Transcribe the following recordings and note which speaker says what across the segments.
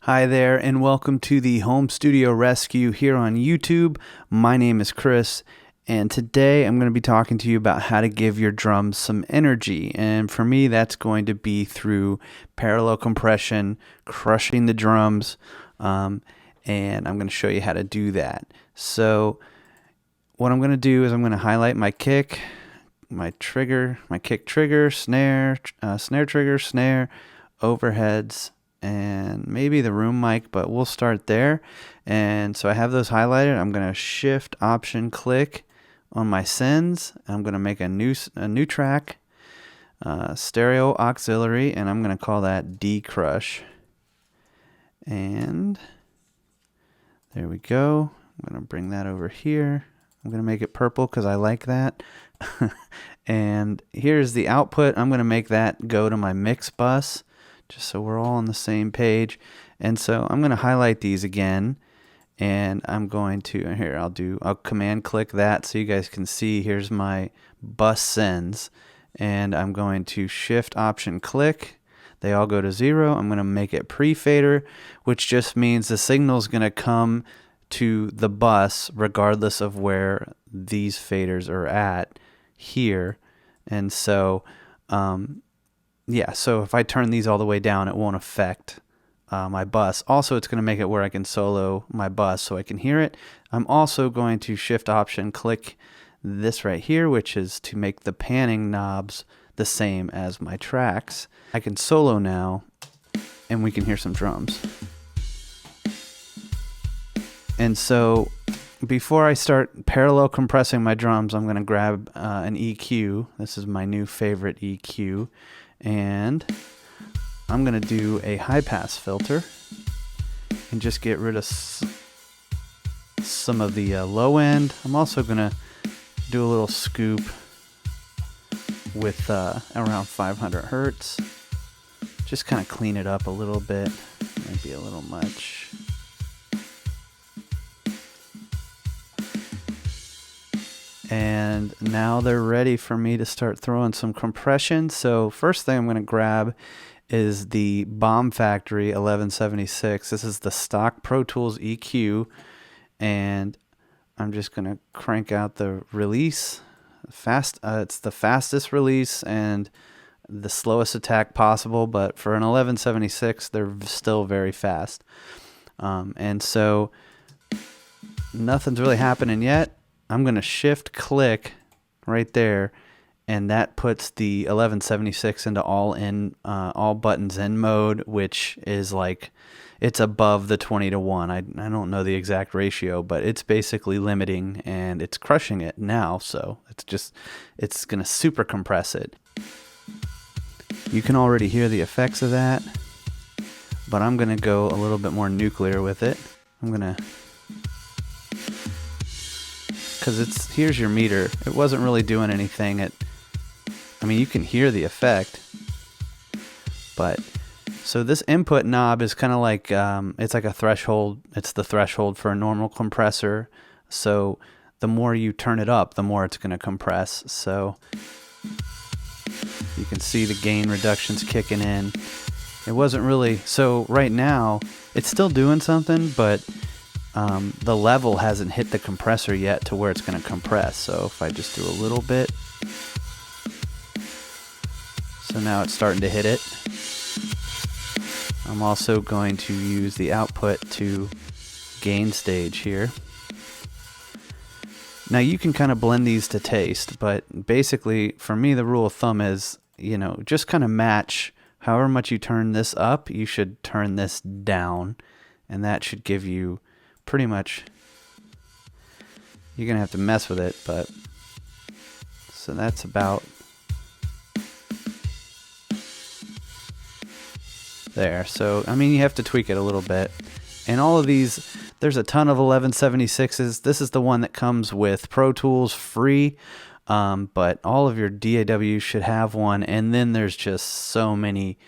Speaker 1: Hi there, and welcome to the Home Studio Rescue here on YouTube. My name is Chris, and today I'm going to be talking to you about how to give your drums some energy. And for me, that's going to be through parallel compression, crushing the drums, and I'm going to show you how to do that. So what I'm going to do is I'm going to highlight my kick, my kick trigger, snare trigger, snare, overheads, and maybe the room mic, but we'll start there. And so I have those highlighted. I'm going to shift option click on my sends. I'm going to make a new track, stereo auxiliary, and I'm going to call that D crush. And there we go. I'm going to bring that over here. I'm going to make it purple because I like that. And here's the output. I'm going to make that go to my mix bus, just so we're all on the same page. And so I'm going to highlight these again, and I'm going to, here, I'll command click that so you guys can see. Here's my bus sends, and I'm going to shift option click. They all go to 0. I'm going to make it pre-fader, which just means the signal is going to come to the bus regardless of where these faders are at here. And so yeah, so if I turn these all the way down, it won't affect my bus. Also, it's going to make it where I can solo my bus so I can hear it. I'm also going to shift option click this right here, which is to make the panning knobs the same as my tracks. I can solo now, and we can hear some drums. And so before I start parallel compressing my drums, I'm going to grab an EQ. This is my new favorite EQ. And I'm going to do a high pass filter and just get rid of some of the low end. I'm also going to do a little scoop with around 500 hertz. Just kind of clean it up a little bit. Might be a little much. And now they're ready for me to start throwing some compression. So first thing I'm going to grab is the Bomb Factory 1176. This is the stock Pro Tools EQ, and I'm just going to crank out the release fast. It's the fastest release and the slowest attack possible, but for an 1176 they're still very fast. And so nothing's really happening yet. I'm going to shift click right there, and that puts the 1176 into all buttons in mode, which is like, it's above the 20-to-1. I don't know the exact ratio, but it's basically limiting, and it's crushing it now. So it's going to super compress it. You can already hear the effects of that, but I'm going to go a little bit more nuclear with it. I'm going to, because here's your meter. It wasn't really doing anything. I mean, you can hear the effect, but so this input knob is kind of like, it's like a threshold. It's the threshold for a normal compressor. So the more you turn it up, the more it's going to compress. So you can see the gain reductions kicking in. It wasn't really, so right now it's still doing something, but the level hasn't hit the compressor yet to where it's going to compress. So if I just do a little bit, so now it's starting to hit it. I'm also going to use the output to gain stage here. Now you can kind of blend these to taste, but basically for me the rule of thumb is, just kind of match however much you turn this up, you should turn this down, and that should give you pretty much, you're going to have to mess with it, but so that's about there. So, I mean, you have to tweak it a little bit. And all of these, there's a ton of 1176s. This is the one that comes with Pro Tools free, but all of your DAWs should have one. And then there's just so many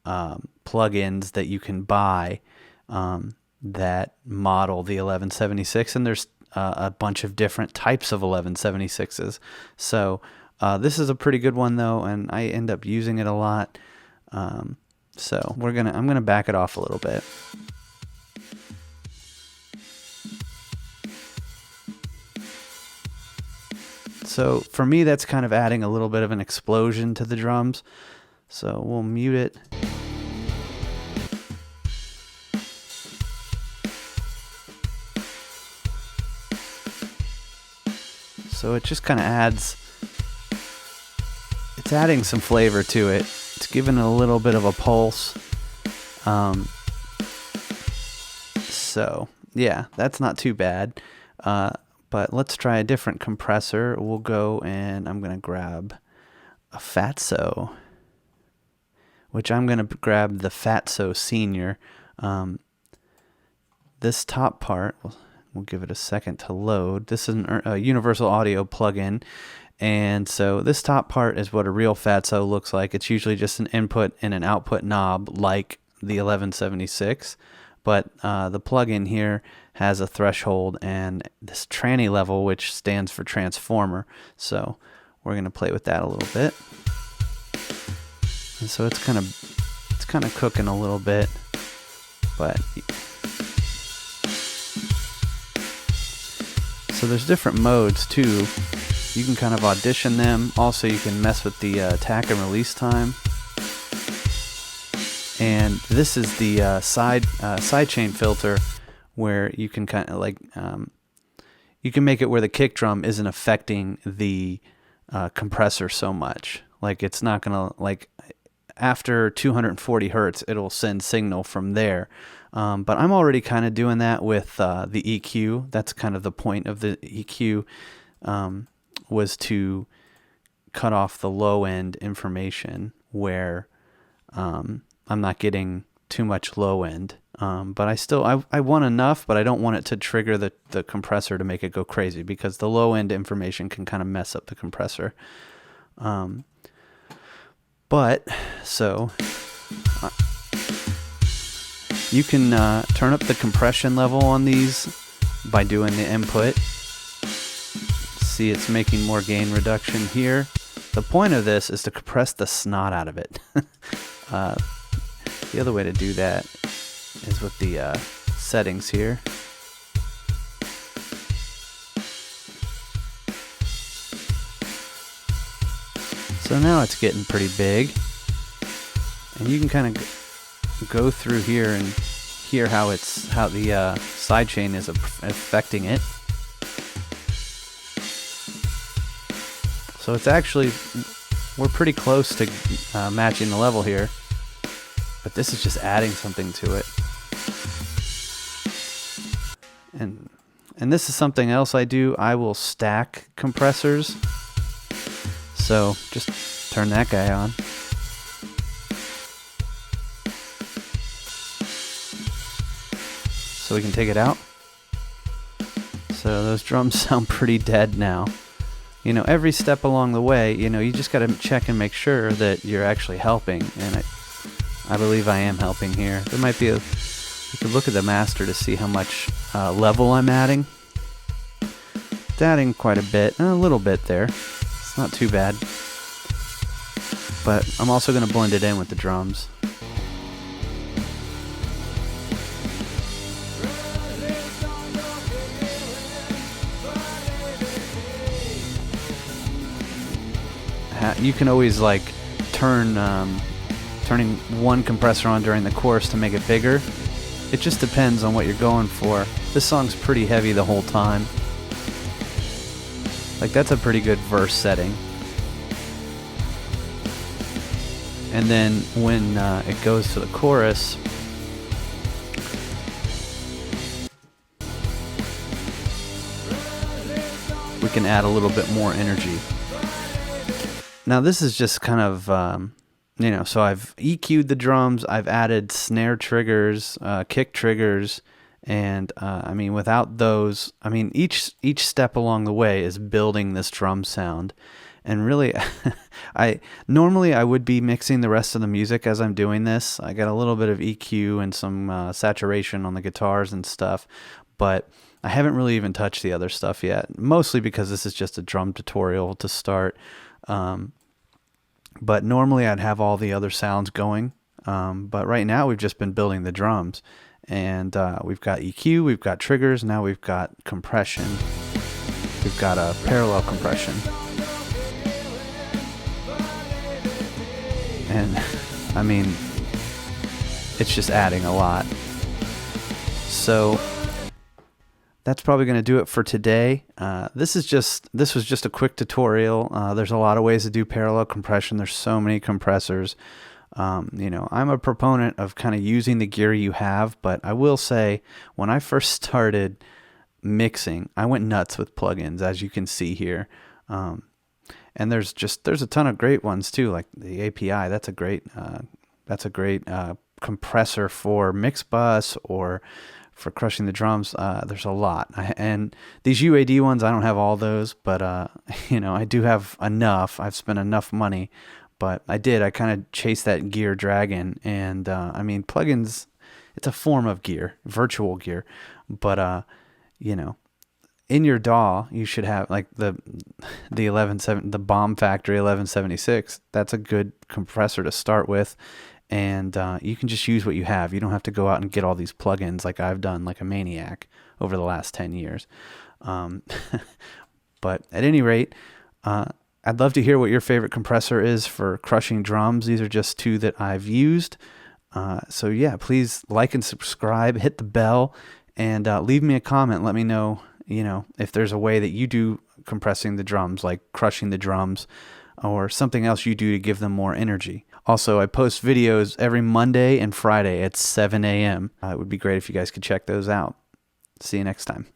Speaker 1: plugins that you can buy that model the 1176, and there's a bunch of different types of 1176s. So this is a pretty good one though, and I end up using it a lot. So I'm gonna back it off a little bit. So for me, that's kind of adding a little bit of an explosion to the drums. So we'll mute it. So it just kind of it's adding some flavor to it. It's giving it a little bit of a pulse. So yeah, that's not too bad. But let's try a different compressor. We'll go and I'm going to grab a Fatso, which I'm going to grab the Fatso Senior. This top part, we'll give it a second to load. This is a universal audio plugin. And so this top part is what a real Fatso looks like. It's usually just an input and an output knob like the 1176. But the plugin here has a threshold and this tranny level, which stands for transformer. So we're going to play with that a little bit. And so it's kind of cooking a little bit, but so there's different modes too. You can kind of audition them. Also, you can mess with the attack and release time. And this is the sidechain filter, where you can kind of like you can make it where the kick drum isn't affecting the compressor so much. Like it's not gonna, like after 240 hertz, it'll send signal from there. But I'm already kind of doing that with the EQ. That's kind of the point of the EQ, was to cut off the low end information where I'm not getting too much low end, but I want enough, but I don't want it to trigger the compressor to make it go crazy, because the low end information can kind of mess up the compressor. But so you can turn up the compression level on these by doing the input. See, it's making more gain reduction here. The point of this is to compress the snot out of it. The other way to do that is with the settings here. So now it's getting pretty big, and you can kind of go through here and hear how the sidechain is affecting it. So it's actually, we're pretty close to matching the level here. But this is just adding something to it. And this is something else I do. I will stack compressors. So just turn that guy on. So we can take it out. So those drums sound pretty dead now. You know, every step along the way, you know, you just got to check and make sure that you're actually helping. And I believe I am helping here. There might be you could look at the master to see how much level I'm adding. It's adding quite a bit, a little bit there. It's not too bad. But I'm also going to blend it in with the drums. You can always like turning one compressor on during the chorus to make it bigger. It just depends on what you're going for. This song's pretty heavy the whole time. Like that's a pretty good verse setting. And then when it goes to the chorus, we can add a little bit more energy. Now this is just kind of, you know, so I've EQ'd the drums, I've added snare triggers, kick triggers, and I mean, without those, I mean, each step along the way is building this drum sound. And really, normally I would be mixing the rest of the music as I'm doing this. I got a little bit of EQ and some saturation on the guitars and stuff, but I haven't really even touched the other stuff yet, mostly because this is just a drum tutorial to start. But normally I'd have all the other sounds going. But right now we've just been building the drums. And we've got EQ, we've got triggers, now we've got compression. We've got a parallel compression. And I mean, it's just adding a lot. So that's probably going to do it for today. This was just a quick tutorial. There's a lot of ways to do parallel compression. There's so many compressors. I'm a proponent of kind of using the gear you have, but I will say when I first started mixing, I went nuts with plugins, as you can see here. And there's a ton of great ones too, like the API. That's a great compressor for mix bus or for crushing the drums. There's a lot. And these UAD ones, I don't have all those, but I do have enough. I've spent enough money, but I kind of chased that gear dragon. And I mean, plugins, it's a form of gear, virtual gear, but in your DAW, you should have like the Bomb Factory 1176. That's a good compressor to start with, and you can just use what you have. You don't have to go out and get all these plugins like I've done like a maniac over the last 10 years. But at any rate, I'd love to hear what your favorite compressor is for crushing drums. These are just two that I've used. So yeah, please like and subscribe, hit the bell, and leave me a comment. Let me know, if there's a way that you do compressing the drums, like crushing the drums, or something else you do to give them more energy. Also, I post videos every Monday and Friday at 7 a.m. It would be great if you guys could check those out. See you next time.